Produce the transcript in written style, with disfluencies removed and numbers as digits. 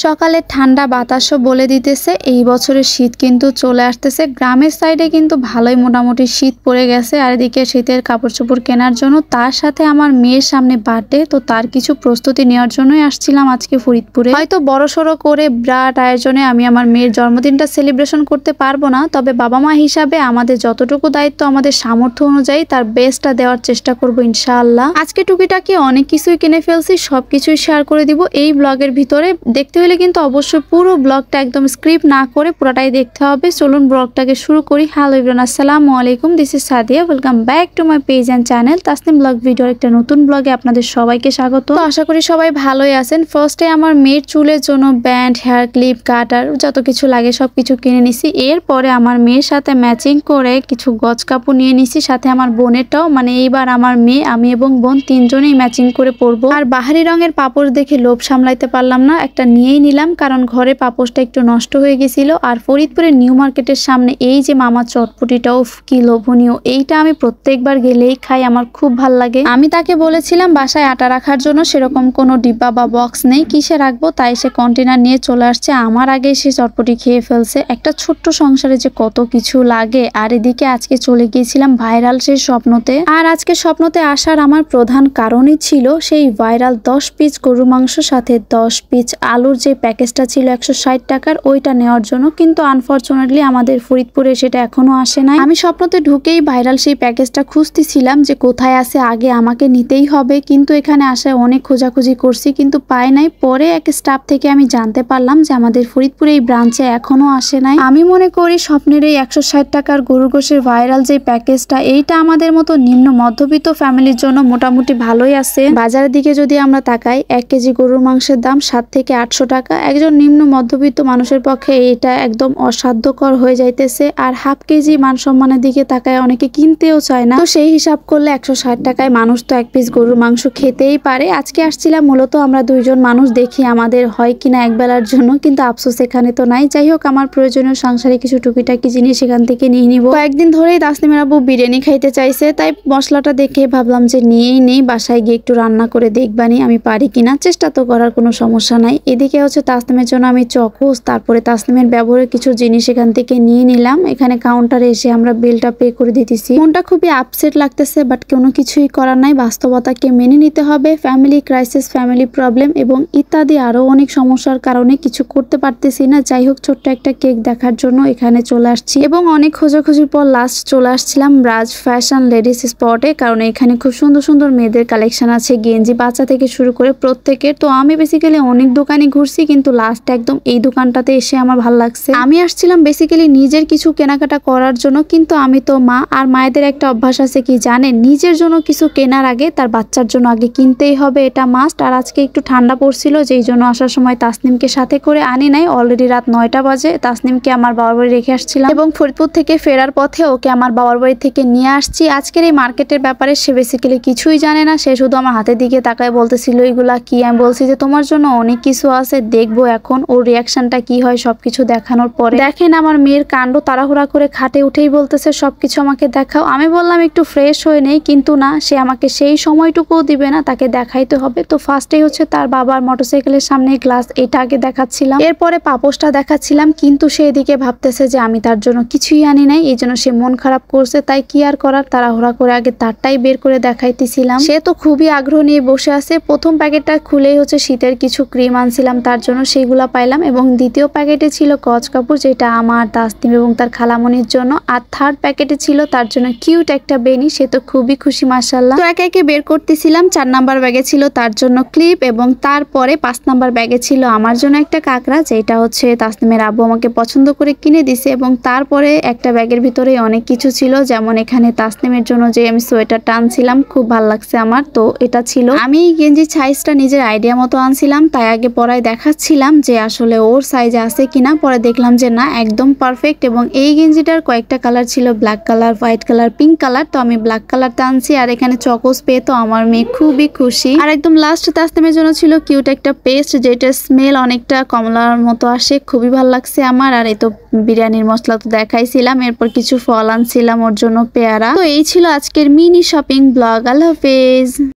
সকালে ঠান্ডা বাতাসও বলে দিতেছে এই বছরের শীত কিন্তু চলে আসতেছে। গ্রামের সাইডে কিন্তু ভালোই মোটামুটি শীত পড়ে গেছে। আর এদিকে শীতের কাপড় চোপড় কেনার জন্য, তার সাথে আমার মেয়ের সামনে বার্থডে, তো তার কিছু প্রস্তুতি নেওয়ার জন্যই আসছিলাম আজকে ফরিদপুরে। হয়তো বড়সড় করে বিরাট আয়োজনে আমি আমার মেয়ের জন্মদিনটা সেলিব্রেশন করতে পারবো না, তবে বাবা মা হিসাবে আমাদের যতটুকু দায়িত্ব, আমাদের সামর্থ্য অনুযায়ী তার বেস্টটা দেওয়ার চেষ্টা করবো ইনশাআল্লাহ। আজকে টুকিটাকি অনেক কিছুই কিনে ফেলছি, সবকিছুই শেয়ার করে দিব এই ব্লগের ভিতরে। দেখতে হলে কিন্তু অবশ্যই পুরো ব্লগটা একদম স্ক্রিপ্ট না করে পুরোটাই দেখতে হবে। চলুন ব্লগটাকে শুরু করি। হ্যালো এভরিওয়ান, আসসালামু আলাইকুম, this is Sadia, welcome back to my page and channel Tasnim blog ভিডিওর একটা নতুন ব্লগে আপনাদের সবাইকে স্বাগত। তো আশা করি সবাই ভালোই আছেন। ফার্স্টে আমার মেয়ের চুলের জন্য ব্যান্ড, হেয়ার ক্লিপ, কাটার যত কিছু লাগে সব কিছু কিনে নিছি। এরপরে আমার মেয়ের সাথে ম্যাচিং করে কিছু গজ কাপড় নিয়ে নিছি, সাথে আমার বোনেরটাও, মানে এইবার আমার মেয়ে, আমি এবং বোন তিনজনেই ম্যাচিং করে পরবো। আর বাহারি রঙের পাপোশ দেখে লোভ সামলাইতে পারলাম না, একটা নিয়েই নিলাম, কারণ ঘরে পাপোশটা একটু নষ্ট হয়ে গেছিল। আর ফরিদপুরের নিউ মার্কেটের সামনে এই যে মামা চটপটিটাও কি লোভনীয়, এইটা আমি প্রত্যেকবার গেলেই খাই, আমার খুব ভাল লাগে। আমি তাকে বলেছিলাম বাসায় আটা রাখার জন্য সেরকম কোনো ডিব্বা বা বক্স নেই, কিসে রাখবো, তাই সে কন্টেনার নিয়ে চলে আসছে। আমার আগে সে চটপটি খেয়ে ফেলছে। একটা ছোট্ট সংসারে যে কত কিছু লাগে। আর এদিকে আজকে চলে গিয়েছিলাম ভাইরাল সেই স্বপ্নতে। আর আজকে স্বপ্নতে আসার আমার প্রধান কারণই ছিল সেই ভাইরাল 10 পিস গরু মাংস সাথে 10 পিস আলুর যে প্যাকেজটা ছিল 160 টাকার, ওইটা নেওয়ার জন্য। কিন্তু আনফরচুনেটলি আমাদের ফরিদপুরে সেটা এখনো আসে নাই। আমি স্বপ্নতে ঢুকেই ভাইরাল সেই প্যাকেজটা খুঁজতেছিলাম যে কোথায় আছে, আগে আমাকে নিতেই হবে। কিন্তু এখানে আসায় অনেক খোঁজাখুঁজি করছি, কিন্তু পাই নাই। পরে এক স্টাফ থেকে আমি জানতে পারলাম যে আমাদের ফরিদপুরে এই ব্রাঞ্চে এখনো আসে নাই। আমি মনে করি স্বপ্নের এই 160 টাকার গরুর গোশের ভাইরাল যে প্যাকেজটা, এইটা আমাদের মতো নিম্ন মধ্যবিত্ত ফ্যামিলির জন্য মোটামুটি ভালোই আছে। বাজারের দিকে যদি আমরা তাকাই, 1 কেজি গরুর মাংসের দাম 7 থেকে 800 টাকা। একজন নিম্ন মধ্যবিত্ত মানুষের পক্ষে এটা একদম অসাধ্যকর হয়ে যাইতেছে। আর হাফ কেজি মান সম্মানের দিকে তাকায় অনেকে কিনতেও চায় না। তো সেই হিসাব করলে 160 টাকায় মানুষ তো 1 পিস গরুর মাংস খেতেই পারে। আজকে আসছিলাম মূলত আমরা দুইজন মানুষ, দেখি আমাদের হয় কিনা একবেলার জন্য, কিন্তু আফসোস এখানে তো নাই। যাই হোক, আমার প্রয়োজনীয় সংসারে কিছু টুকিটাকি জিনিস এখান থেকে নিয়ে নিব। কয়েকদিন ধরেই তাসনিমের আব্বু বিরিয়ানি খাইতে চাইছে, তাই মশলাটা দেখে ভাবলাম যে নিয়েই নেই, বাসায় গিয়ে একটু রান্না করে দেখবানি আমি পারি কিনা, চেষ্টা তো করার কোনো সমস্যা নাই। এদিকে হচ্ছে তাসনিমের জন্য আমি চকোস, তারপরে তাসনিমের ব্যবহারের কিছু জিনিস এখান থেকে নিয়ে নিলাম। এখানে কাউন্টারে এসে আমরা বিলটা পে করে দিতেছি। মনটা খুবই আপসেট লাগতেছে, বাট কোনো কিছুই করার নাই, বাস্তবতাকে মেনে নিতে হবে। ফ্যামিলি ক্রাইসিস, ফ্যামিলি প্রবলেম এবং ইত্যাদি আরো অনেক সমস্যার কারণে কিছু করতে পারতেছি না। যাই হোক, ছোট্ট একটা কেক দেখার জন্য এখানে চলে আসছি এবং অনেক খোঁজাখুঁজির পর লাস্ট চলে আসছিলাম রাজ ফ্যাশন লেডিস স্পটে, কারণ এখানে খুব সুন্দর সুন্দর মেয়েদের কালেকশন আছে, গেঞ্জি বাচ্চা থেকে শুরু করে প্রত্যেকের। তো আমি বেসিক্যালি অনেক দোকানে ঘুরছি, কিন্তু লাস্ট একদম এই দোকানটাতে এসে আমার ভালো লাগছে। আমি আসছিলাম বেসিক্যালি নিজের কিছু কেনাকাটা করার জন্য, কিন্তু আমি তো মা, আর মায়েদের একটা অভ্যাস আছে কি জানেন, নিজের জন্য কিছু কেনার আগে তার বাচ্চার জন্য আগে কিনতেই হবে, এটা মাস্ট। আর আজকে একটু ঠান্ডা পড়ছিল, যেই জন্য আসার সময় তাসনিমকে সাথে করে আনি নাই। অলরেডি রাত 9টা বাজে। তাসনিমকে আমার বাবার বাড়ি রেখে আসছিলাম এবং ফরিদপুর থেকে ফেরার পথে ওকে আমার বাবার বাড়ি থেকে নিয়ে আসছি। আজকের এই মার্কেটের ব্যাপারে সে বেসিক্যালি কিছুই জানে না, সে শুধু আমার হাতের দিকে তাকায় বলতেছিল এগুলা কি। আমি বলছি যে তোমার জন্য অনেক কিছু আছে, দেখবো এখন ওর রিয়াকশনটা কি হয় সবকিছু দেখানোর পরে। দেখেন আমার মেয়ের কাণ্ড, তাড়াহুড়া করে খাটে উঠেই বলতেছে সবকিছু আমাকে দেখাও। আমি বললাম একটু ফ্রেশ হয়ে নেই, কিন্তু না, সে আমাকে সেই সময়টুকুও দিবে না, তাকে দেখাইতে হবে। তো ফার্স্টেই হচ্ছে তার বাবার মোটরসাইকেলের সামনে গ্লাস, এটা আগে দেখাচ্ছিলাম, এরপরে পাপোশটা দেখাচ্ছিলাম। কিন্তু সে এদিকে ভাবতেছে যে আমি তার জন্য কিছুই আনি নাই, এই জন্য সে মন খারাপ করছে। তাই কি আর করার, তাড়াহুড়া করে আগে তারটাই বের করে দেখাইতেছিলাম। সে তো খুবই আগ্রহ নিয়ে বসে আছে। প্রথম প্যাকেটটা খুলেই হচ্ছে শীতের কিছু ক্রিম আনছিলাম তার জন্য, সেইগুলা পাইলাম। এবং দ্বিতীয় প্যাকেটে ছিল গজ কাপড়, যেটা আমার, তাসনিম এবং তার খালামনির জন্য। আর থার্ড প্যাকেটে ছিল তার জন্য কিউট একটা বেনি, সে তো খুবই খুশি মাশাআল্লাহ। তো একে একে বের করতেছিলাম। 4 নাম্বার ব্যাগে ছিল তার জন্য ক্লিপ, এবং তারপরে 5 নাম্বার ব্যাগে ছিল আমার জন্য একটা কাকড়া, যেটা হচ্ছে তাসনিমের আব্বু আমাকে পছন্দ করে কিনে দিছে। এবং তারপরে একটা ব্যাগের ভিতরে অনেক কিছু ছিল, যেমন এখানে তাসনিমের জন্য যে আমি সোয়েটারটা আনছিলাম, খুব ভালো লাগছে আমার, তো এটা ছিল। আমি এই গেঞ্জির সাইজটা নিজের আইডিয়া মতো আনছিলাম, তাই আগে পরায় দেখাচ্ছিলাম যে আসলে ওর সাইজে আছে কিনা। পরে দেখলাম যে না, একদম পারফেক্ট। এবং এই গেঞ্জিটার কয়েকটা কালার ছিল, black colour, white colour, pink colour. তো আমি ব্ল্যাক কালারটা আনছি। আর এখানে চকোস পেয়ে তো আমার মেয়ে খুবই খুশি। আর একদম লাস্ট তাসনিমের জন্য ছিল কিউট একটা পেস্ট, যেটা স্মেল অনেকটা কমলার মতো আসে, খুবই ভালো লাগছে আমার। আর এই তো বিরিয়ানির মশলা তো দেখাইছিলাম। এরপর কিছু ফল আনছিলাম ওর জন্য, পেয়ারা। তো এই ছিল আজকের মিনি শপিং ব্লগ। আল্লাহ হাফেজ।